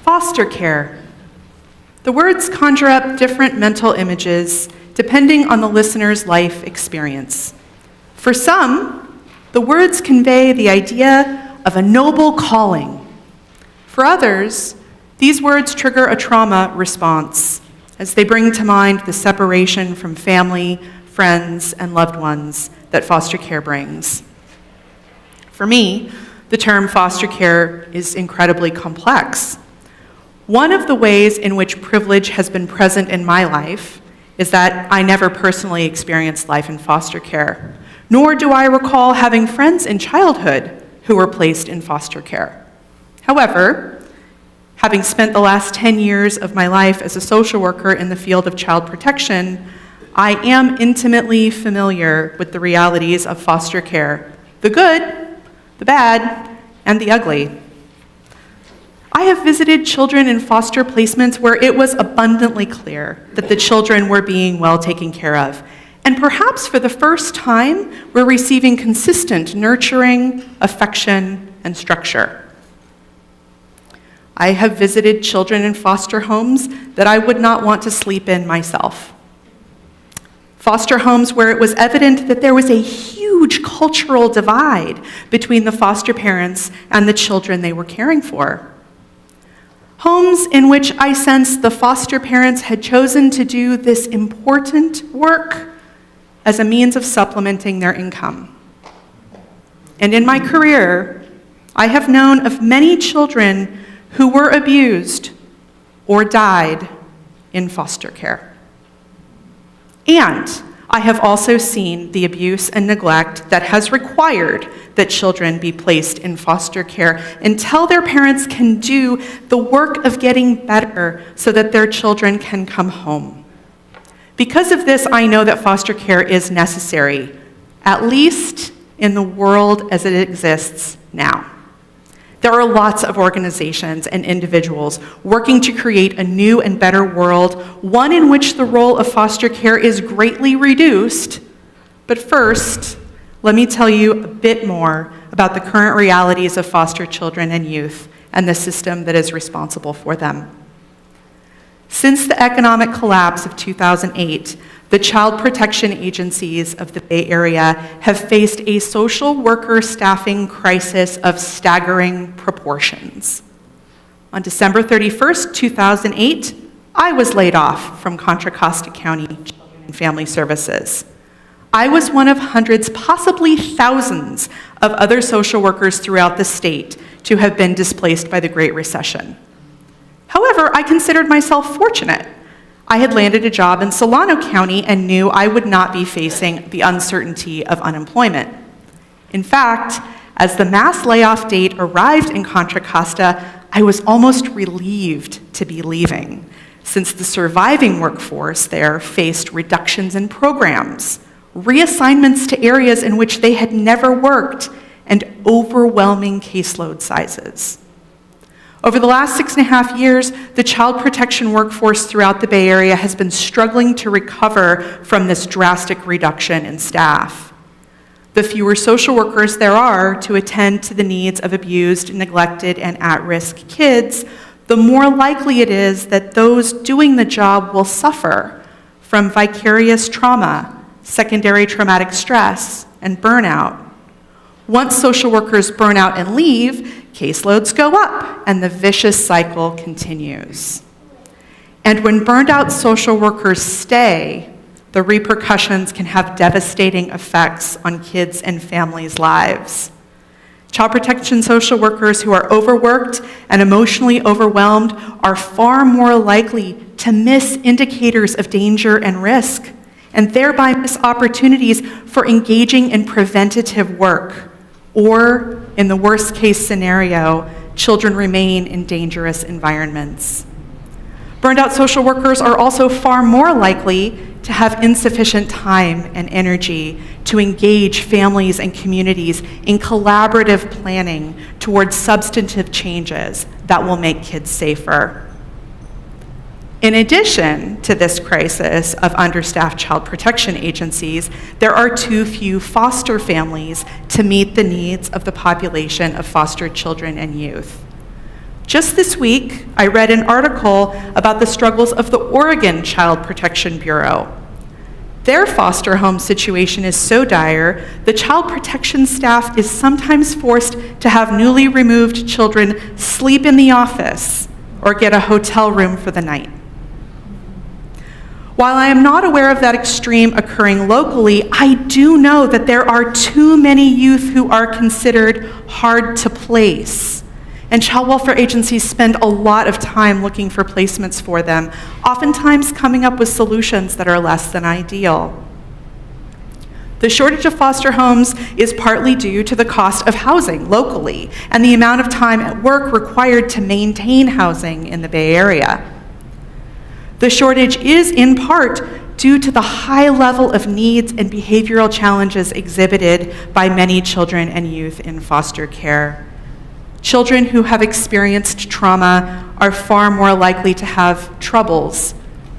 Foster care. The words conjure up different mental images depending on the listener's life experience. For some, the words convey the idea of a noble calling. For others, these words trigger a trauma response as they bring to mind the separation from family, friends, and loved ones that foster care brings. For me, the term foster care is incredibly complex. One of the ways in which privilege has been present in my life is that I never personally experienced life in foster care, nor do I recall having friends in childhood who were placed in foster care. However, having spent the last 10 years of my life as a social worker in the field of child protection, I am intimately familiar with the realities of foster care, the good, the bad, and the ugly. I have visited children in foster placements where it was abundantly clear that the children were being well taken care of, and perhaps for the first time, were receiving consistent nurturing, affection, and structure. I have visited children in foster homes that I would not want to sleep in myself. Foster homes where it was evident that there was a huge cultural divide between the foster parents and the children they were caring for. Homes in which I sensed the foster parents had chosen to do this important work as a means of supplementing their income. And in my career, I have known of many children who were abused or died in foster care. And I have also seen the abuse and neglect that has required that children be placed in foster care until their parents can do the work of getting better so that their children can come home. Because of this, I know that foster care is necessary, at least in the world as it exists now. There are lots of organizations and individuals working to create a new and better world, one in which the role of foster care is greatly reduced. But first, let me tell you a bit more about the current realities of foster children and youth and the system that is responsible for them. Since the economic collapse of 2008, the child protection agencies of the Bay Area have faced a social worker staffing crisis of staggering proportions. On December 31st, 2008, I was laid off from Contra Costa County Children and Family Services. I was one of hundreds, possibly thousands, of other social workers throughout the state to have been displaced by the Great Recession. However, I considered myself fortunate. I had landed a job in Solano County and knew I would not be facing the uncertainty of unemployment. In fact, as the mass layoff date arrived in Contra Costa, I was almost relieved to be leaving, since the surviving workforce there faced reductions in programs, reassignments to areas in which they had never worked, and overwhelming caseload sizes. Over the last 6.5 years, the child protection workforce throughout the Bay Area has been struggling to recover from this drastic reduction in staff. The fewer social workers there are to attend to the needs of abused, neglected, and at-risk kids, the more likely it is that those doing the job will suffer from vicarious trauma, secondary traumatic stress, and burnout. Once social workers burn out and leave, caseloads go up, and the vicious cycle continues. And when burned out social workers stay, the repercussions can have devastating effects on kids' and families' lives. Child protection social workers who are overworked and emotionally overwhelmed are far more likely to miss indicators of danger and risk, and thereby miss opportunities for engaging in preventative work. Or, in the worst case scenario, children remain in dangerous environments. Burned out social workers are also far more likely to have insufficient time and energy to engage families and communities in collaborative planning towards substantive changes that will make kids safer. In addition to this crisis of understaffed child protection agencies, there are too few foster families to meet the needs of the population of foster children and youth. Just this week, I read an article about the struggles of the Oregon Child Protection Bureau. Their foster home situation is so dire, the child protection staff is sometimes forced to have newly removed children sleep in the office or get a hotel room for the night. While I am not aware of that extreme occurring locally, I do know that there are too many youth who are considered hard to place. And child welfare agencies spend a lot of time looking for placements for them, oftentimes coming up with solutions that are less than ideal. The shortage of foster homes is partly due to the cost of housing locally and the amount of time at work required to maintain housing in the Bay Area. The shortage is in part due to the high level of needs and behavioral challenges exhibited by many children and youth in foster care. Children who have experienced trauma are far more likely to have troubles,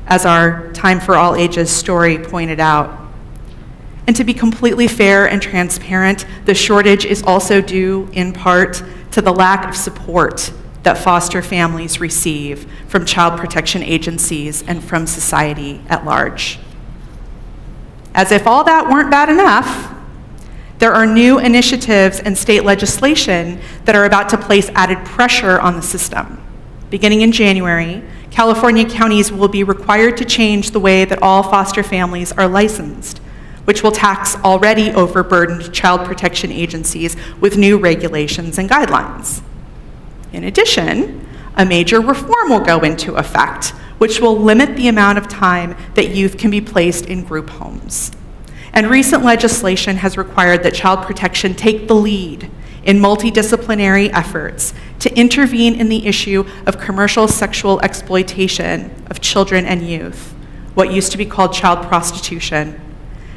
as our Time for All Ages story pointed out. And to be completely fair and transparent, the shortage is also due in part to the lack of support that foster families receive from child protection agencies and from society at large. As if all that weren't bad enough, there are new initiatives and state legislation that are about to place added pressure on the system. Beginning in January, California counties will be required to change the way that all foster families are licensed, which will tax already overburdened child protection agencies with new regulations and guidelines. In addition, a major reform will go into effect, which will limit the amount of time that youth can be placed in group homes. And recent legislation has required that child protection take the lead in multidisciplinary efforts to intervene in the issue of commercial sexual exploitation of children and youth, what used to be called child prostitution,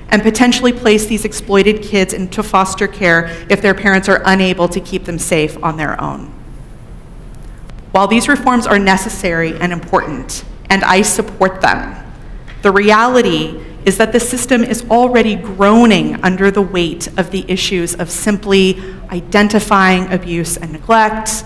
and potentially place these exploited kids into foster care if their parents are unable to keep them safe on their own. While these reforms are necessary and important, and I support them, the reality is that the system is already groaning under the weight of the issues of simply identifying abuse and neglect,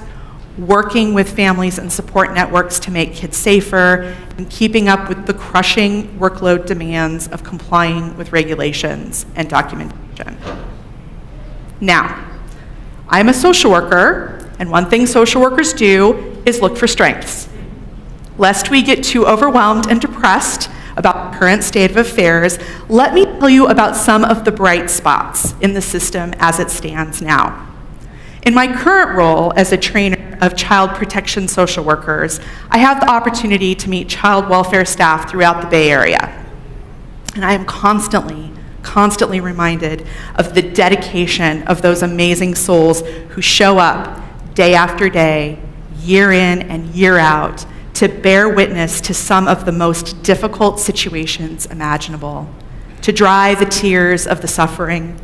working with families and support networks to make kids safer, and keeping up with the crushing workload demands of complying with regulations and documentation. Now, I'm a social worker, and one thing social workers do is look for strengths. Lest we get too overwhelmed and depressed about the current state of affairs, let me tell you about some of the bright spots in the system as it stands now. In my current role as a trainer of child protection social workers, I have the opportunity to meet child welfare staff throughout the Bay Area. And I am constantly reminded of the dedication of those amazing souls who show up day after day, year in and year out, to bear witness to some of the most difficult situations imaginable, to dry the tears of the suffering,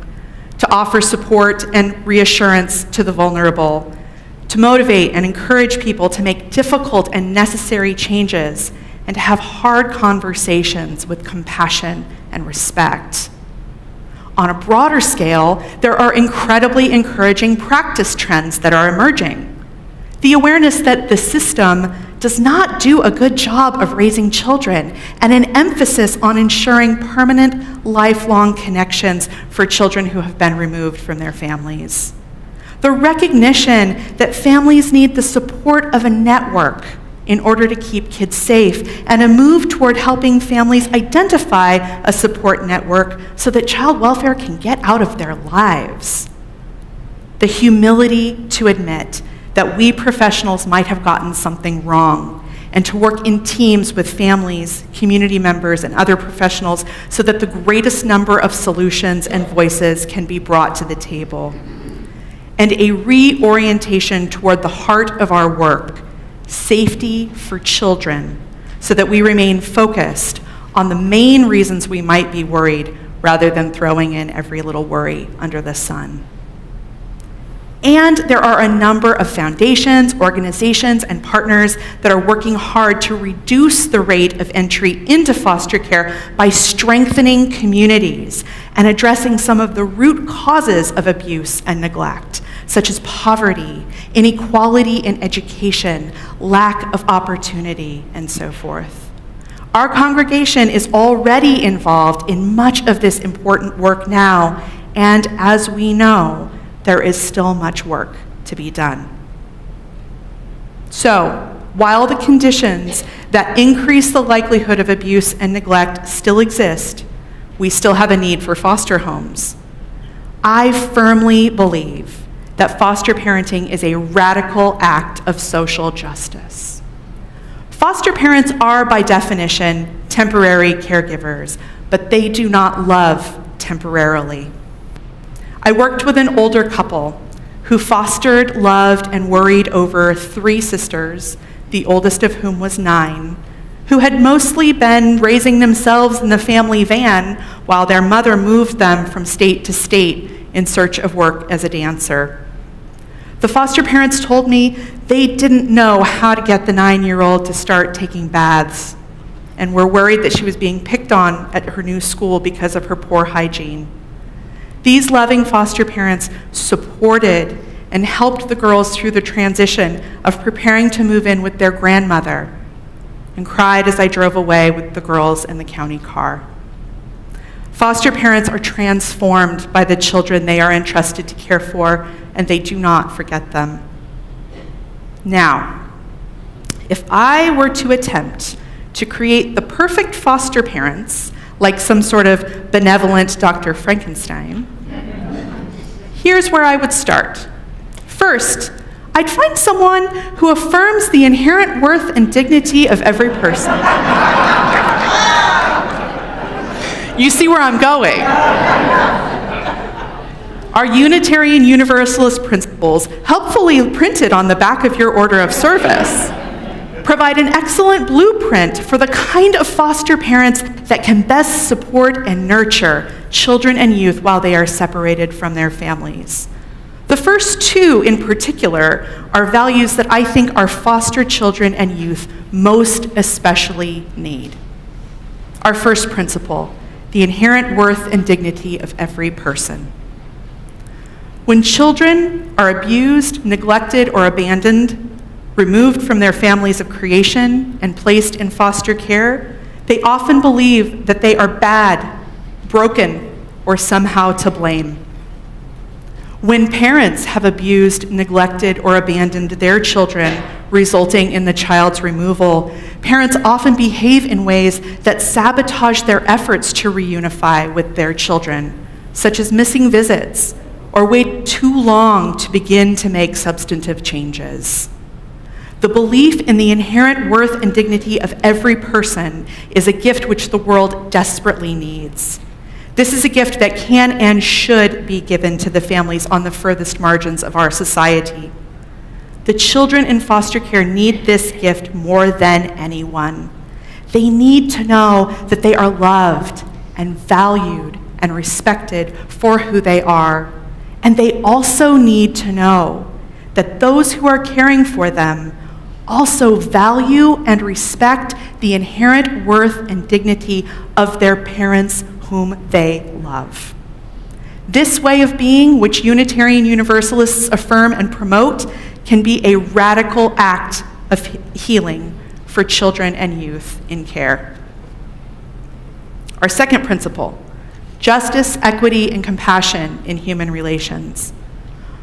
to offer support and reassurance to the vulnerable, to motivate and encourage people to make difficult and necessary changes, and to have hard conversations with compassion and respect. On a broader scale, there are incredibly encouraging practice trends that are emerging. The awareness that the system does not do a good job of raising children, and an emphasis on ensuring permanent, lifelong connections for children who have been removed from their families. The recognition that families need the support of a network in order to keep kids safe, and a move toward helping families identify a support network so that child welfare can get out of their lives. The humility to admit that we professionals might have gotten something wrong, and to work in teams with families, community members, and other professionals so that the greatest number of solutions and voices can be brought to the table. And a reorientation toward the heart of our work, safety for children, so that we remain focused on the main reasons we might be worried rather than throwing in every little worry under the sun. And there are a number of foundations, organizations, and partners that are working hard to reduce the rate of entry into foster care by strengthening communities and addressing some of the root causes of abuse and neglect, such as poverty, inequality in education, lack of opportunity, and so forth. Our congregation is already involved in much of this important work now, and as we know, there is still much work to be done. So, while the conditions that increase the likelihood of abuse and neglect still exist, we still have a need for foster homes. I firmly believe that foster parenting is a radical act of social justice. Foster parents are, by definition, temporary caregivers, but they do not love temporarily. I worked with an older couple who fostered, loved, and worried over 3 sisters, the oldest of whom was 9, who had mostly been raising themselves in the family van while their mother moved them from state to state in search of work as a dancer. The foster parents told me they didn't know how to get the 9-year-old to start taking baths and were worried that she was being picked on at her new school because of her poor hygiene. These loving foster parents supported and helped the girls through the transition of preparing to move in with their grandmother, and cried as I drove away with the girls in the county car. Foster parents are transformed by the children they are entrusted to care for, and they do not forget them. Now, if I were to attempt to create the perfect foster parents, like some sort of benevolent Dr. Frankenstein, here's where I would start. First, I'd find someone who affirms the inherent worth and dignity of every person. You see where I'm going. Our Unitarian Universalist principles, helpfully printed on the back of your order of service, provide an excellent blueprint for the kind of foster parents that can best support and nurture children and youth while they are separated from their families. The first 2 in particular are values that I think our foster children and youth most especially need. Our first principle, the inherent worth and dignity of every person. When children are abused, neglected, or abandoned, removed from their families of creation and placed in foster care, they often believe that they are bad, broken, or somehow to blame. When parents have abused, neglected, or abandoned their children, resulting in the child's removal, parents often behave in ways that sabotage their efforts to reunify with their children, such as missing visits, or wait too long to begin to make substantive changes. The belief in the inherent worth and dignity of every person is a gift which the world desperately needs. This is a gift that can and should be given to the families on the furthest margins of our society. The children in foster care need this gift more than anyone. They need to know that they are loved and valued and respected for who they are. And they also need to know that those who are caring for them also value and respect the inherent worth and dignity of their parents whom they love. This way of being, which Unitarian Universalists affirm and promote, can be a radical act of healing for children and youth in care. Our second principle, justice, equity, and compassion in human relations.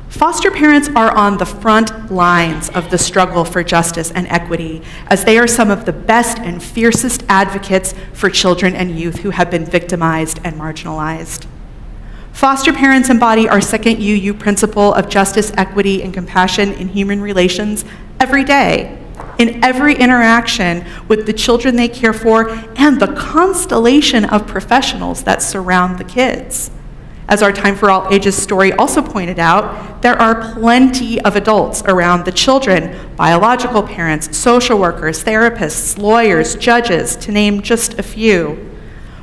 Foster parents are on the front lines of the struggle for justice and equity, as they are some of the best and fiercest advocates for children and youth who have been victimized and marginalized. Foster parents embody our second UU principle of justice, equity, and compassion in human relations every day, in every interaction with the children they care for and the constellation of professionals that surround the kids. As our Time for All Ages story also pointed out, there are plenty of adults around the children, biological parents, social workers, therapists, lawyers, judges, to name just a few.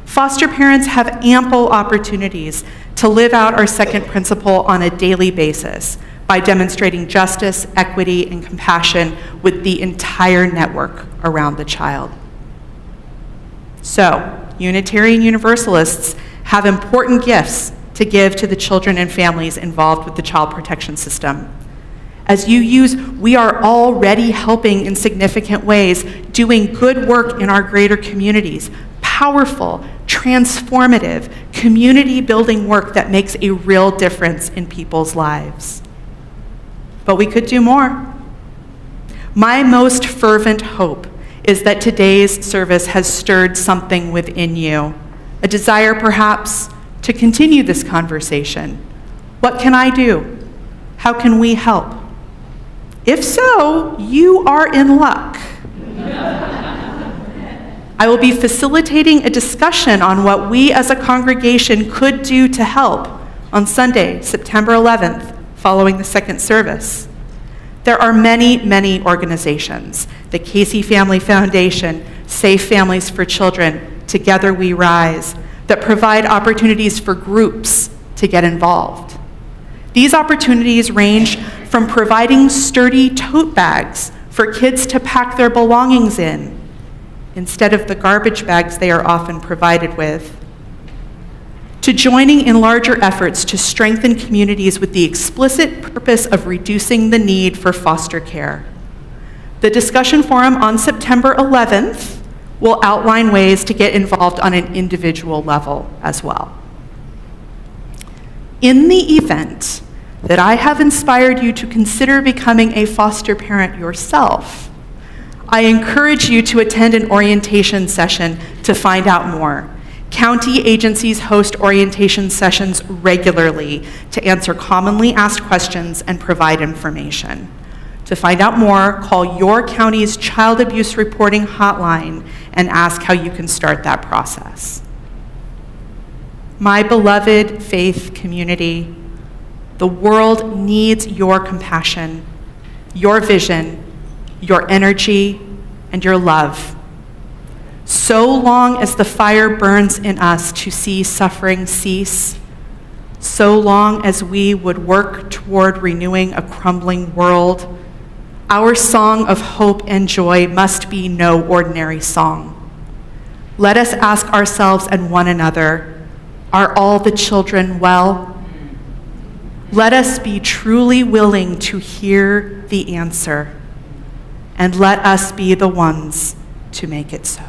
Foster parents have ample opportunities to live out our second principle on a daily basis by demonstrating justice, equity, and compassion with the entire network around the child. So, Unitarian Universalists have important gifts to give to the children and families involved with the child protection system. As you use, we are already helping in significant ways, doing good work in our greater communities, powerful, transformative, community-building work that makes a real difference in people's lives. But we could do more. My most fervent hope is that today's service has stirred something within you, a desire perhaps to continue this conversation. What can I do? How can we help? If so, you are in luck. I will be facilitating a discussion on what we as a congregation could do to help on Sunday, September 11th, following the second service. There are many, many organizations, the Casey Family Foundation, Safe Families for Children, Together We Rise, that provide opportunities for groups to get involved. These opportunities range from providing sturdy tote bags for kids to pack their belongings in, instead of the garbage bags they are often provided with, to joining in larger efforts to strengthen communities with the explicit purpose of reducing the need for foster care. The discussion forum on September 11th will outline ways to get involved on an individual level as well. In the event that I have inspired you to consider becoming a foster parent yourself, I encourage you to attend an orientation session to find out more. County agencies host orientation sessions regularly to answer commonly asked questions and provide information. To find out more, call your county's child abuse reporting hotline and ask how you can start that process. My beloved faith community, the world needs your compassion, your vision, your energy, and your love. So long as the fire burns in us to see suffering cease, so long as we would work toward renewing a crumbling world, our song of hope and joy must be no ordinary song. Let us ask ourselves and one another, are all the children well? Let us be truly willing to hear the answer, and let us be the ones to make it so.